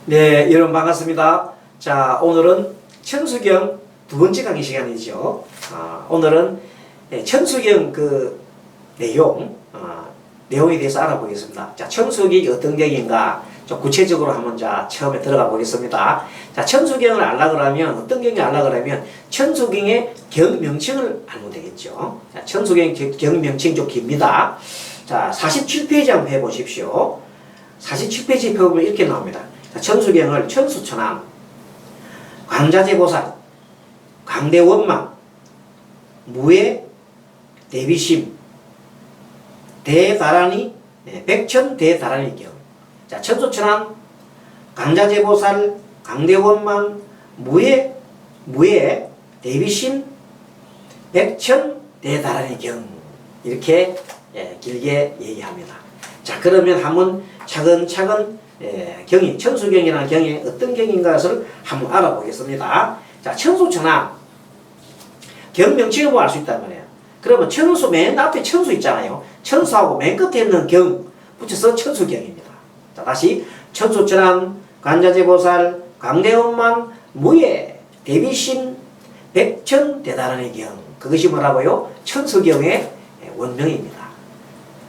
네, 여러분 반갑습니다. 자, 오늘은 천수경 두 번째 강의 시간이죠. 오늘은 천수경 그 내용에 대해서 알아보겠습니다. 자, 천수경이 어떤 경인가 좀 구체적으로 한번 처음에 들어가 보겠습니다. 자, 천수경을 알려고 하면 어떤 경이 알려고 하면 천수경의 경명칭을 알면 되겠죠. 자, 천수경 경명칭 좀 깁니다. 자, 47페이지 한번 해보십시오. 47페이지 펴보면 이렇게 나옵니다. 자, 천수경을 천수천왕, 광자재보살, 광대원망, 무예, 대비심, 대다란이, 백천대다란이경. 자, 천수천왕, 광자재보살, 광대원망, 무예, 대비심, 백천대다란이경. 이렇게 길게 얘기합니다. 자, 그러면 한번 차근차근 경이, 천수경이라는 경이 어떤 경인가를 한번 알아보겠습니다. 자, 천수천왕 경명칭을 보고 알 수 있단 말이에요. 그러면 천수 맨 앞에 천수 있잖아요. 천수하고 맨 끝에 있는 경 붙여서 천수경입니다. 자, 다시 천수천왕, 관자재보살, 광대원망, 무예, 대비심, 백천대다란의 경. 그것이 뭐라고요? 천수경의 원명입니다.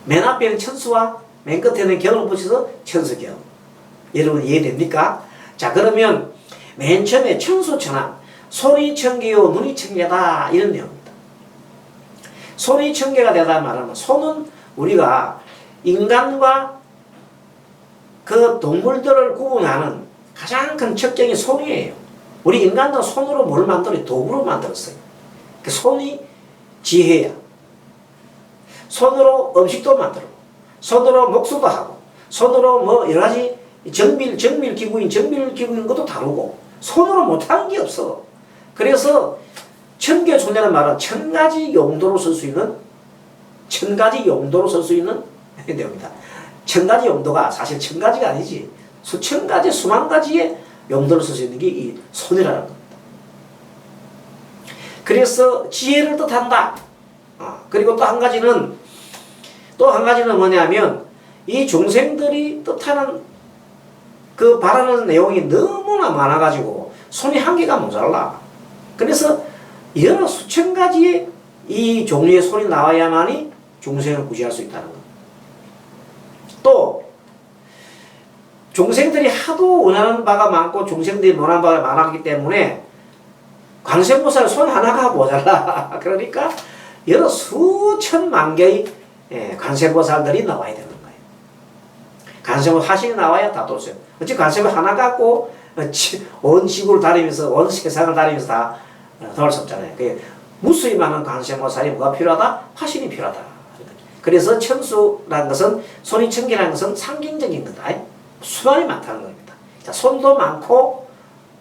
맨 앞에는 천수와 맨 끝에는 경을 붙여서 천수경. 여러분 이해됩니까? 자, 그러면 맨 처음에 천수천왕, 손이 청개요 눈이 청개다 이런 내용입니다. 손이 청개가 되다 말하면 손은 우리가 인간과 그 동물들을 구분하는 가장 큰 척경이 손이에요. 우리 인간도 손으로 뭘 만들어요? 도구로 만들었어요. 그 손이 지혜야. 손으로 음식도 만들고 손으로 목수도 하고 손으로 뭐 여러가지 정밀기구인 것도 다루고 손으로 못하는 게 없어. 그래서 천개손이라는 말은 천가지 용도로 쓸 수 있는 내용입니다. 천가지 용도가 사실 천가지가 아니지 수천 가지 수만 가지의 용도로 쓸 수 있는 게 이 손이라는 겁니다. 그래서 지혜를 뜻한다. 그리고 또 한 가지는 뭐냐면 이 중생들이 뜻하는 그 바라는 내용이 너무나 많아가지고 손이 한 개가 모자라. 그래서 여러 수천 가지의 이 종류의 손이 나와야만이 중생을 구제할 수 있다는 것. 또 중생들이 하도 원하는 바가 많고 중생들이 원하는 바가 많았기 때문에 관세음보살 손 하나가 모자라. 그러니까 여러 수천만 개의 관세음보살들이 나와야 되는 거예요. 관세음보살 화신이 나와야 다 돌아요. 어찌 관세음보살 하나 갖고 온 지구를 다니면서 온 세상을 다니면서 다 돌아올 수 없잖아요. 무수히 많은 관세음보살이 뭐가 필요하다? 화신이 필요하다. 그래서 천수라는 것은 손이 천개라는 것은 상징적인 거다. 수만이 많다는 겁니다. 자, 손도 많고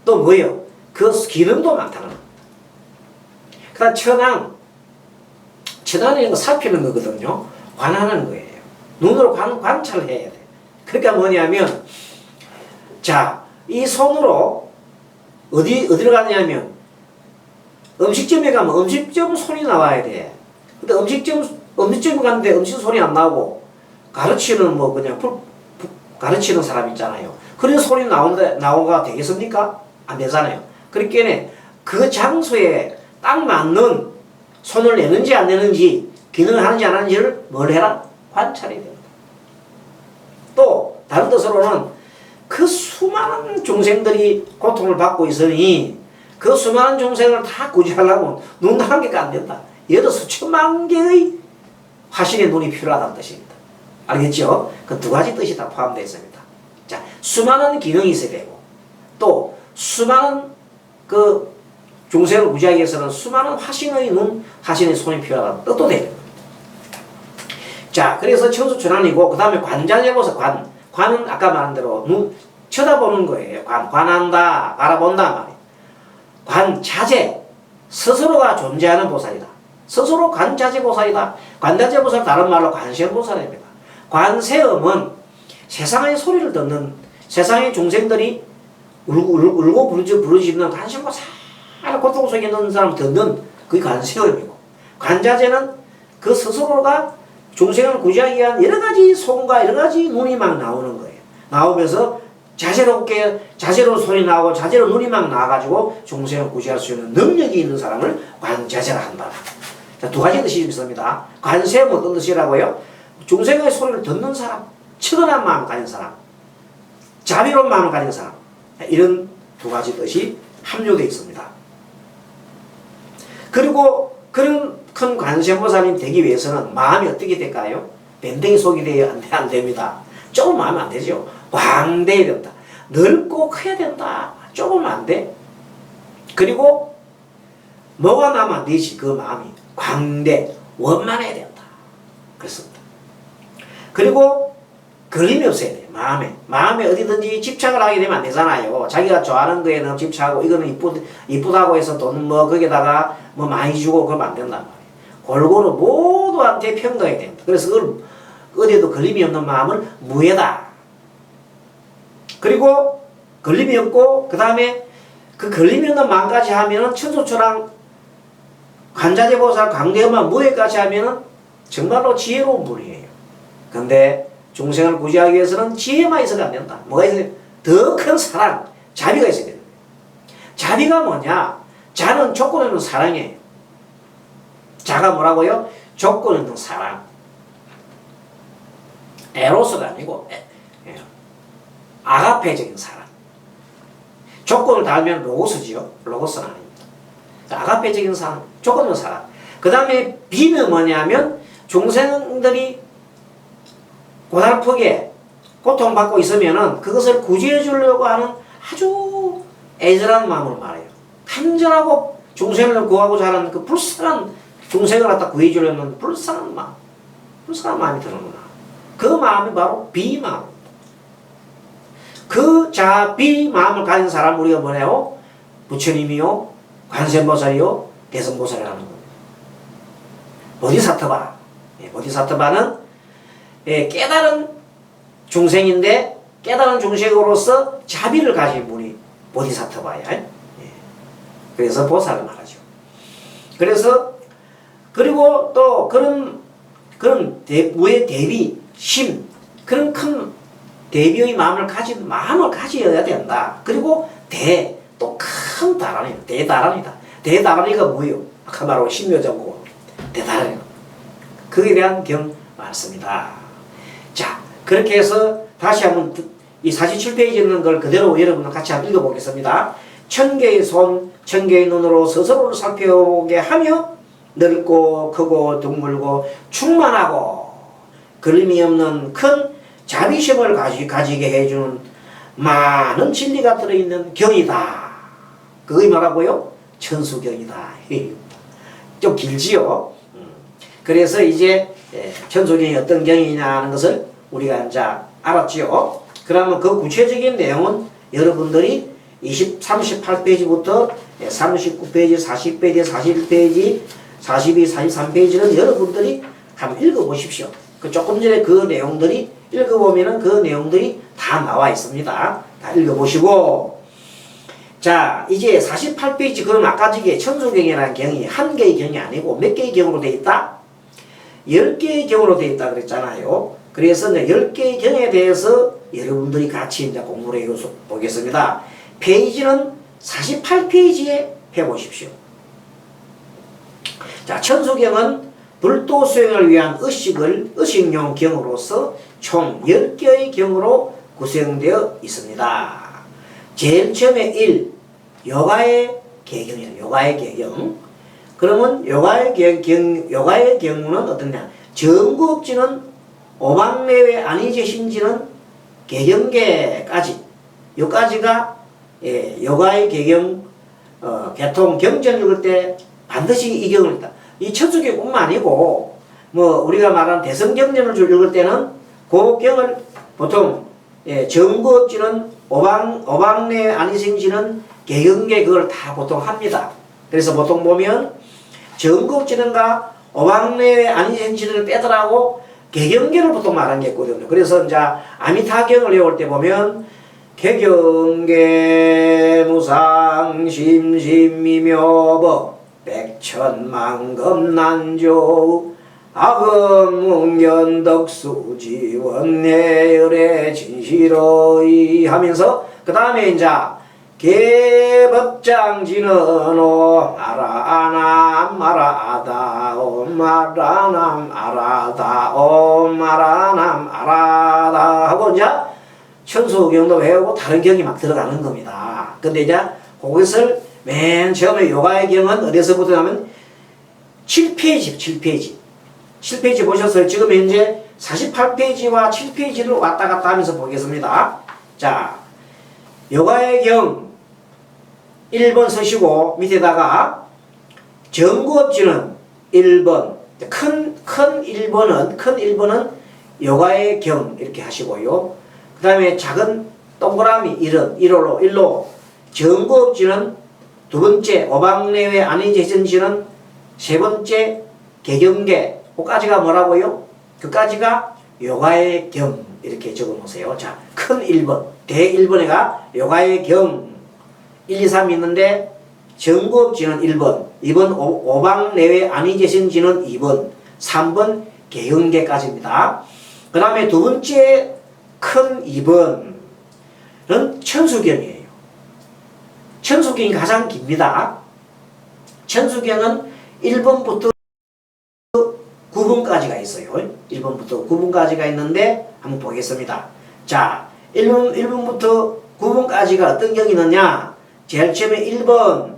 또 뭐예요? 그 기능도 많다는 겁니다. 그 다음 천왕이라는 거 살피는 거거든요. 관하는 거예요. 눈으로 관찰을 해야 돼. 그러니까 뭐냐면 자, 이 손으로 어디로 가냐면 음식점에 가면 음식점 손이 나와야 돼. 근데 음식점에 갔는데 음식 손이 안 나오고 가르치는 뭐 그냥 가르치는 사람 있잖아요. 그런 손이 나오가 되겠습니까? 안 되잖아요. 그러니까 그 장소에 딱 맞는 손을 내는지 안 내는지 기능을 하는지 안 하는지를 뭘 해라? 관찰해야 됩니다. 또 다른 뜻으로는 그 수많은 중생들이 고통을 받고 있으니 그 수많은 중생을 다 구제하려면 눈 한 개가 안 된다. 여러 수천만 개의 화신의 눈이 필요하다는 뜻입니다. 알겠죠? 그 두 가지 뜻이 다 포함되어 있습니다. 자, 수많은 기능이 있어야 되고 또 수많은 그 중생을 구제하기 위해서는 수많은 화신의 눈, 화신의 손이 필요하다는 뜻도 되는 겁니다. 자, 그래서 천수천왕이고 그 다음에 관자재보살 관은 아까 말한 대로 눈 쳐다보는 거예요. 관한다, 바라본다 말이에요. 관자재, 스스로가 존재하는 보살이다. 스스로 관자재보살이다. 관자재보살 다른 말로 관세음보살입니다. 관세음은 세상의 소리를 듣는 세상의 중생들이 울고 부르짖는 관세음보살 고통 속에 있는 사람을 듣는 그게 관세음이고 관자재는 그 스스로가 중생을 구제하기 위한 여러 가지 손과 여러 가지 눈이 막 나오는 거예요. 나오면서 자제로 소리 나오고 자제로 눈이 막 나와가지고 중생을 구제할 수 있는 능력이 있는 사람을 관자제라 한다. 자, 두 가지 뜻이 있습니다. 관세음 어떤 뜻이라고요? 중생의 소리를 듣는 사람, 측은한 마음을 가진 사람, 자비로운 마음을 가진 사람, 이런 두 가지 뜻이 함유되어 있습니다. 그리고 그런 큰 관세음보살님 되기 위해서는 마음이 어떻게 될까요? 밴댕이 속이 돼야 안 됩니다. 조금 마음이 안 되죠. 광대해야 된다. 넓고 커야 된다. 조금 안 돼. 그리고 뭐가 나면 안 되지. 그 마음이 광대, 원만해야 된다. 그렇습니다. 그리고 그림이 없어야 돼. 마음에 어디든지 집착을 하게 되면 안 되잖아요. 자기가 좋아하는 거에 너무 집착하고 이거는 이쁘다고 해서 돈 거기다가 많이 주고 그러면 안 된단 말이에요. 골고루 모두한테 평등해야 된다. 그래서 그걸 어디에도 걸림이 없는 마음을 무해다. 그리고 걸림이 없고 그 다음에 그 걸림이 없는 마음까지 하면은 천수초랑 관자재보살 광대음만 무해까지 하면은 정말로 지혜로운 분이에요. 근데 중생을 구제하기 위해서는 지혜만 있어도 안 된다. 뭐가 있어야 돼? 더 큰 사랑, 자비가 있어야 된다. 자비가 뭐냐? 자는 조건 없는 사랑이에요. 자가 뭐라고요? 조건 없는 사랑. 에로스가 아니고 아가페적인 사랑. 조건을 달면 로고스지요. 로고스는 아닙니다. 아가페적인 사랑, 조건 없는 사랑. 그 다음에 비는 뭐냐면 중생들이 고달프게 고통받고 있으면은 그것을 구제해 주려고 하는 아주 애절한 마음으로 말해요. 간절하고 중생을 구하고자 하는 그 불쌍한 중생을 갖다 구해 주려는 불쌍한 마음이 드는구나. 그 마음이 바로 비마음. 그 자비 마음을 가진 사람 우리가 뭐래요? 부처님이요, 관세음보살이요, 대승보살이라는 겁니다. 보디사트바. 보디사트바는 깨달은 중생인데 깨달은 중생으로서 자비를 가진 분이 보디사트바야. 그래서 보살을 말하죠. 그리고 또 그런 우의 대비, 심, 그런 큰 대비의 마음을 가져야 된다. 그리고 또 큰 다란이다. 대다란이다. 대다란이가 뭐예요? 아까 말하고 신묘정고 대다란이. 그에 대한 경 많습니다. 자, 그렇게 해서 다시 한번 이 47페이지에 있는 걸 그대로 여러분과 같이 한번 읽어보겠습니다. 천개의 손, 천개의 눈으로 스스로를 살펴보게 하며 넓고 크고 둥글고 충만하고 그림이 없는 큰 자비심을 가지게 해주는 많은 진리가 들어있는 경이다. 그게 뭐라고요? 천수경이다. 좀 길지요. 그래서 이제 천수경이 어떤 경이냐는 것을 우리가 이제 알았지요. 그러면 그 구체적인 내용은 여러분들이 38페이지부터 39페이지, 40페이지, 41페이지, 42, 43페이지는 여러분들이 한번 읽어보십시오. 조금 전에 그 내용들이 읽어보면은 그 내용들이 다 나와 있습니다. 다 읽어보시고. 자, 이제 48페이지, 그럼 아까 저게 천수경이라는 경이 한 개의 경이 아니고 몇 개의 경으로 되어 있다? 10개의 경으로 되어 있다 그랬잖아요. 그래서 이제 10개의 경에 대해서 여러분들이 같이 이제 공부를 해 보겠습니다. 페이지는 48페이지에 해보십시오. 자, 천수경은 불도 수행을 위한 의식용 경으로서 총 10개의 경으로 구성되어 있습니다. 제일 처음에 1, 요가의 개경이에요. 요가의 개경. 그러면 요가의 경우는 어떠냐? 정구업지는 오방내외 아니제신지는 개경계까지, 요까지가 요가의 개경, 개통 경전 읽을 때 반드시 이 경을 있다. 이 천수경뿐만 아니고 우리가 말하는 대성경전을 읽을 때는 그 경을 보통 정구업지는 오방내 아니생지는 개경계 그걸 다 보통 합니다. 그래서 보통 보면 정구업지는가 오방내 아니생지를 빼더라고 개경계를 보통 말하는 게 있거든요. 그래서 이제 아미타경을 외울 때 보면 개경계 무상 심심미묘법 백천만금난조 악음문견덕수지 원내열의 진실의 하면서 그 다음에 이제 개법장지는 마라남 마라다 마라남 아라다 마라남 아라다 하고 이제 천수경도 외우고 다른 경이 막 들어가는 겁니다. 근데 이제 그것을 맨 처음에 요가의 경은 어디서부터 하면 7페이지 7페이지 보셨어요? 지금 현재 48페이지와 7페이지를 왔다 갔다 하면서 보겠습니다. 자, 요가의 경 1번 서시고 밑에다가 정구업지는 1번 큰 1번은 요가의 경 이렇게 하시고요. 그 다음에 작은 동그라미 1로 정구업지는 두 번째 오방내외 안의재전지는 세 번째 개경계 그까지가 뭐라고요? 그까지가 요가의 경 이렇게 적어 놓으세요. 자, 큰 1번 대 1번에가 요가의 경 1, 2, 3 있는데 정구업지는 1번 2번 오방내외 안의재전지는 2번 3번 개경계까지입니다. 그 다음에 두 번째 큰 2번은 천수경이에요. 천수경이 가장 깁니다. 천수경은 1번부터 9번까지가 있어요. 1번부터 9번까지가 있는데 한번 보겠습니다. 자, 1번부터 9번까지가 어떤 경이 있느냐? 제일 처음에 1번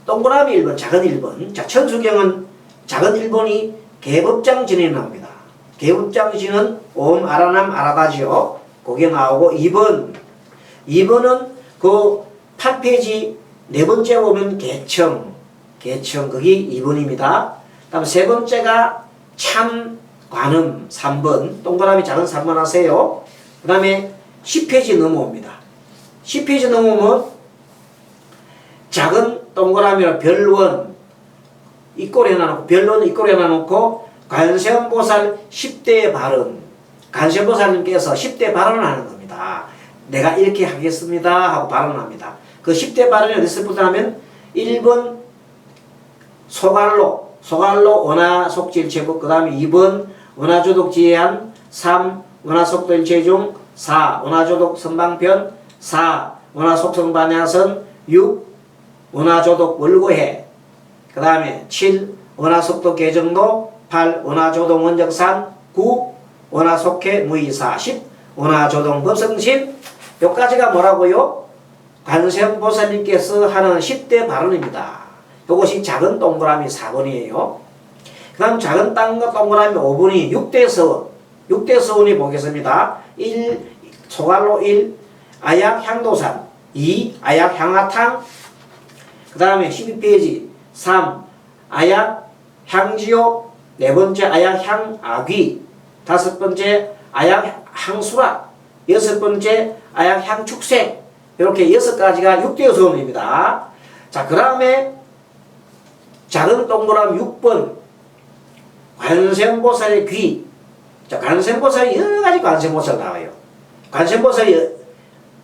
동그라미 1번 작은 1번. 자, 천수경은 작은 1번이 개법장진에 나옵니다. 개법장진은 옴 아라남 아라다지요. 그게 나오고 2번은 그 8페이지 네 번째 보면 개청 그게 2번입니다. 다음 세 번째가 참관음 3번 동그라미 작은 3번 하세요. 그 다음에 10페이지 넘어옵니다. 10페이지 넘어오면 작은 동그라미로 별원 이꼴에 놔놓고 별원 이꼴에 놔놓고 관세음보살 10대 발언 관세음보살님께서 10대 발언을 하는 겁니다. 내가 이렇게 하겠습니다 하고 발언합니다. 그 10대 발언이 어디서부터 하면 1번 소갈로 원화속지일체법 그 다음에 2번 원화조독지혜한 3 원화속도일체중 4 원화조독 선방편 4 원화속성반야선 6 원화조독 월고해 그 다음에 7 원화속도 개정도 8 원화조동 원적산 9 원화속해 무이사 10 원화조동 법성신 요까지가 뭐라고요? 관세음보살님께서 하는 10대 발언입니다. 이것이 작은 동그라미 4번이에요. 그 다음 작은 동그라미 5번이 6대 서원이 보겠습니다. 1 소갈로 1 아약 향도산 2 아약 향화탕 그 다음에 12페이지 3 아약 향지옥 네 번째 아약 향아귀 다섯 번째 아약 향수락 여섯 번째 아약 향축색 이렇게 6가지가 6대 서원입니다. 자, 그 다음에 작은 동그라미 6번 관세음보살의 귀. 자, 관세음보살이 여러가지 관세음보살 나와요. 관세음보살이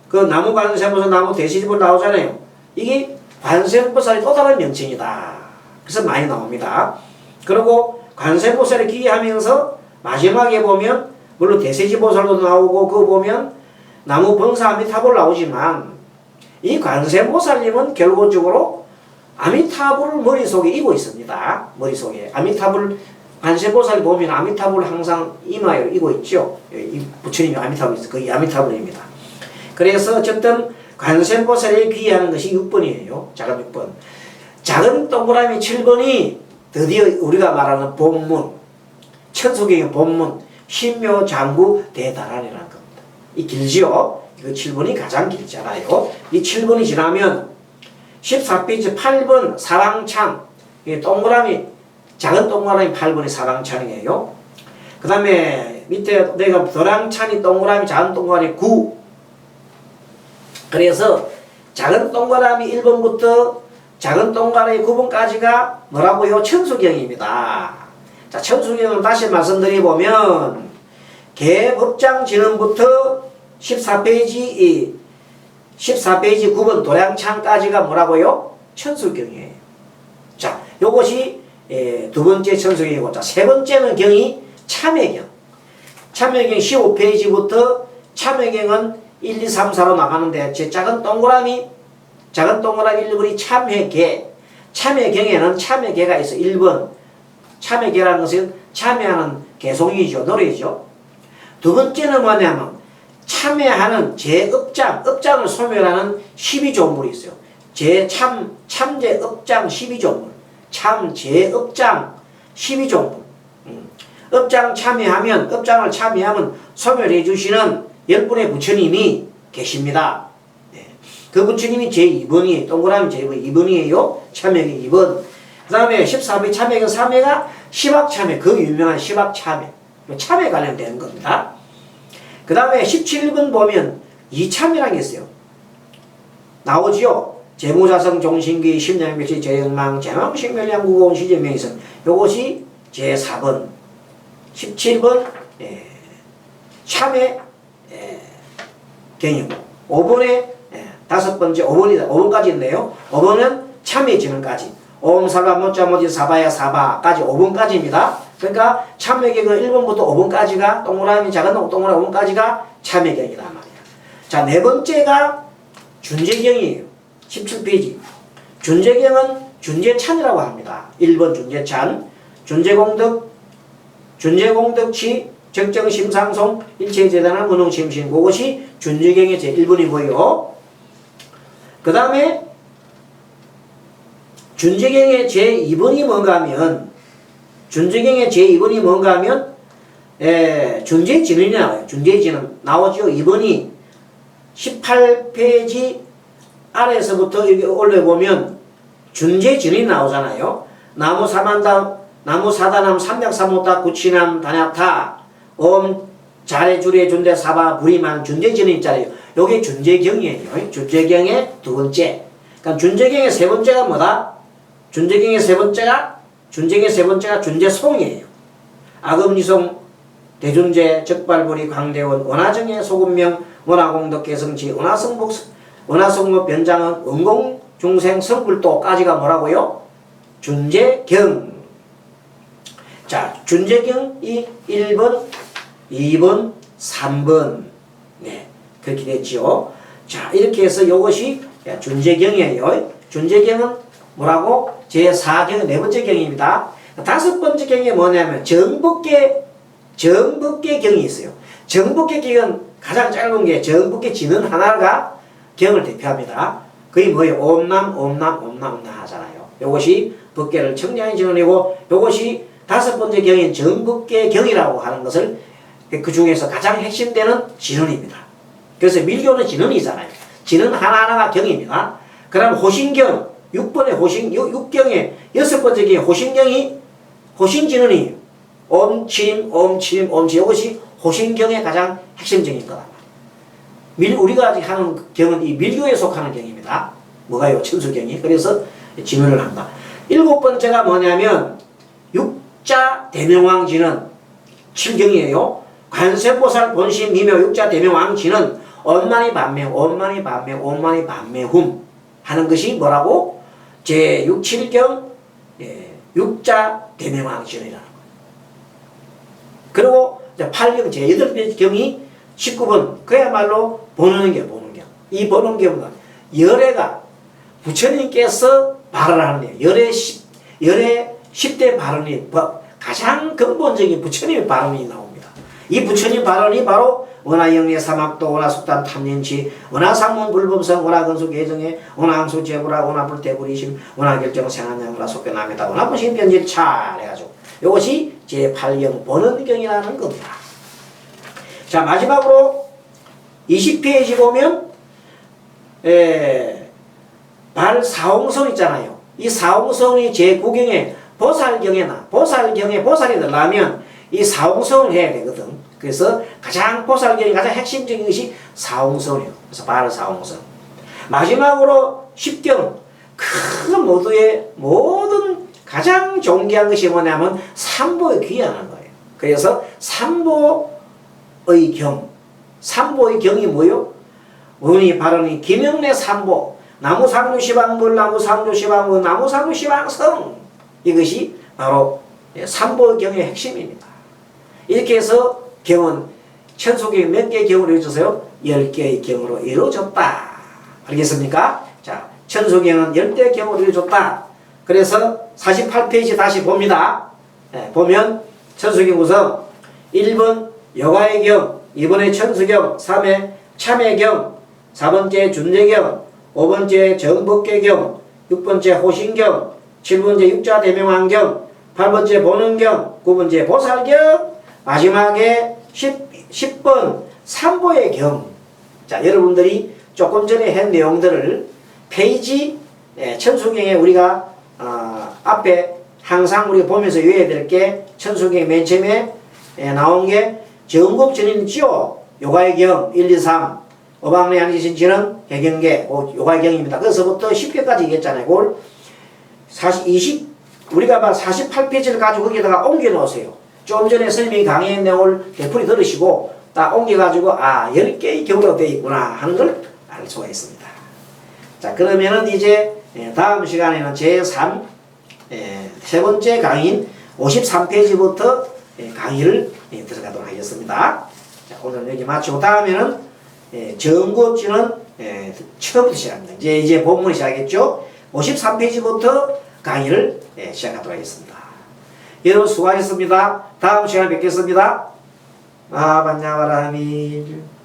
그 나무 관세음보살 나무 대시집을 나오잖아요. 이게 관세음보살이 또 다른 명칭이다. 그래서 많이 나옵니다. 그리고 관세음보살의 귀 하면서 마지막에 보면 물론 대세지보살도 나오고 그거 보면 나무 번사 아미타불 나오지만 이 관세음보살님은 결론적으로 아미타불을 머릿속에 이고 있습니다. 머릿속에 아미타불 관세음보살 보면 아미타불 항상 이마에 이고 있죠. 이 부처님이 아미타불 있어. 그게 아미타불입니다. 그래서 어쨌든 관세음보살에 귀하는 것이 6번이에요. 작은 6번. 작은 동그라미 7번이 드디어 우리가 말하는 본문 천수경의 본문 신묘장구 대단한이라는 겁니다. 이 길지요. 이거 7번이 가장 길잖아요. 이 7번이 지나면 14페이지 8번 사랑찬 이 동그라미 작은 동그라미 8번이 사랑찬이에요. 그 다음에 밑에 내가 도랑찬이 동그라미 작은 동그라미 9 그래서 작은 동그라미 1번부터 작은 동그라미 9번까지가 뭐라고요? 천수경입니다. 자, 천수경은 다시 말씀드리보면 개법장진흥부터 14페이지 9번 도량창까지가 뭐라고요? 천수경이에요. 자, 요것이 두 번째 천수경이고, 자, 세 번째는 경이 참회경. 참회경 15페이지부터 참회경은 1, 2, 3, 4로 나가는데, 제 작은 동그라미 1번이 참회계. 참회경에는 참회계가 있어. 1번. 참회계라는 것은 참회하는 개송이죠. 노래죠. 두 번째는 뭐냐면, 참회하는 업장을 소멸하는 12조물이 있어요. 참제업장 12조물. 참제업장 12조물. 업장을 참여하면 소멸해 주시는 10분의 부처님이 계십니다. 네. 그 부처님이 제2번이에요. 동그라미 제2번이에요. 참여기 2번. 그 다음에 14번 참여경 3회가 시박참회. 그 유명한 시박참회. 참회 관련된 겁니다. 그 다음에 17번 보면 이참이라는 게 있어요. 나오지요. 재무자성 종신기 심량멸치 재영망 재망식멸량구고원 시제명의선. 요것이 제4번 17번 참회 경이고 5번에 다섯 번째 5번까지 있네요. 5번은 참회 진흥까지 옴살바 모짜모지 사바야 사바까지 5번까지입니다. 그러니까 참회경은 1번부터 5번까지가 동그라미 작은 동그라미 5번까지가 참회경이란 말이야. 자, 네 번째가 준제경이에요. 17페이지. 준제경은 준제찬이라고 합니다. 1번 준제찬, 준제공덕치, 적정심상송, 일체재단한 문흥심신. 그것이 준제경의 제1번이고요. 그 다음에 준제경의 제2번이 뭔가 하면 준제진흥이 나와요. 준제진흥 나오죠. 2번이 18페이지 아래에서부터 여기 올려보면 준제진흥이 나오잖아요. 나무사다남 삼약사모타 구치남 단약타 잘해주리에 준대 사바 부리만 준제진흥 있잖아요. 요게 준제경이에요. 준제경의 두 번째. 그러니까 준제경의 세 번째가 뭐다? 준제경의 세 번째가 준제송이에요. 악음리송 대준제 적발부리 광대원 원화정의 소금명 원화공덕 개성지 원화성목 변장은 원공중생 성불도까지가 뭐라고요? 준제경. 자, 준제경이 1번, 2번, 3번. 네, 그렇게 됐죠. 자, 이렇게 해서 이것이 준제경이에요. 준제경은 뭐라고? 제4경, 네 번째 경입니다. 다섯 번째 경이 뭐냐면 정법계 경이 있어요. 정법계 경은 가장 짧은 게 정법계 진은 하나가 경을 대표합니다. 그게 뭐예요? 옴남 하잖아요. 이것이 법계를 청량히 진원이고, 이것이 다섯 번째 경인 정법계 경이라고 하는 것을 그 중에서 가장 핵심되는 진원입니다. 그래서 밀교는 진원이잖아요. 진원 하나하나가 경입니다. 그다음 호신경 6번의 육경의 여섯 번째 경의 호신경이 호신진원이에요. 옴침 이것이 호신경의 가장 핵심적인 거다. 우리가 아직 하는 경은 이 밀교에 속하는 경입니다. 뭐가요? 천수경이. 그래서 진원을 한다. 일곱 번째가 뭐냐면 육자 대명왕 진원 7경이에요. 관세보살 본심 미묘 육자 대명왕 진원 원만히 반매훔 하는 것이 뭐라고? 제6, 7경 육자 대명왕 진원이라는 거예요. 그리고 8경 제8경이 19번 그야말로 보는 경. 이 보는 경은 열애가 부처님께서 발언하는 열애 10대 발언이 가장 근본적인 부처님의 발언이 나옵니다. 이 부처님 발언이 바로 원하영례 사막도 원하숙단 탐년치 원하상문 불법성 원하건수 계정에 원하항수 제부라 원하불대불이심 원하결정 생한양구라 속견남에다 원하부심 변질차 해가지고 이것이 제8경 보는 경이라는 겁니다. 자, 마지막으로 20페이지 보면 발사홍선 있잖아요. 이 사홍선이 제9경에 보살경에 보살이 들어가면 이 사홍선을 해야 되거든. 그래서 보살경이 가장 핵심적인 것이 사홍선이에요. 그래서 발사홍선. 마지막으로 10경 큰 모든 가장 존귀한 것이 뭐냐면 삼보에 귀환하는 거예요. 그래서 삼보의 경이 뭐요? 원이 발언이 김영래 삼보 나무상류시방물 나무상류시방문 나무상류시방성 이것이 바로 삼보경의 핵심입니다. 이렇게 해서 경은 천수경 몇 개의 경으로 이루어져서요? 10개의 경으로 이루어졌다. 알겠습니까? 자, 천수경은 10개의 경으로 이루어졌다. 그래서 48페이지 다시 봅니다. 보면 천수경 구성 1번 여가의 경, 2번의 천수경, 3회 참회경, 4번째 준례경, 5번째 정법계경, 6번째 호신경, 7번째 육자대명왕경, 8번째 보능경, 9번째 보살경, 마지막에 10번 삼보의 경. 자, 여러분들이 조금 전에 한 내용들을 페이지 천수경에 우리가 앞에 항상 우리가 보면서 외워야 될 게 천수경 맨 처음에 나온 게 정법전인지요. 요가의 경 1, 2, 3 어방내 안지신지는 해경계 요가의 경입니다. 그래서부터 10개까지 얘기했잖아요. 그걸 우리가 48페이지를 가지고 거기다가 옮겨 놓으세요. 좀 전에 선생님이 강의한 내용을 되풀이 들으시고 딱 옮겨가지고 10개의 경우로 되어 있구나 하는 걸 알 수가 있습니다. 자, 그러면은 이제 다음 시간에는 제3 세 번째 강의인 53페이지부터 강의를 들어가도록 하겠습니다. 자, 오늘 여기 마치고 다음에는 정구업지는 처음부터 시작합니다. 이제 본문이 시작했죠. 53페이지부터 강의를 시작하도록 하겠습니다. 여러분 수고하셨습니다. 다음 시간에 뵙겠습니다. 반야와라미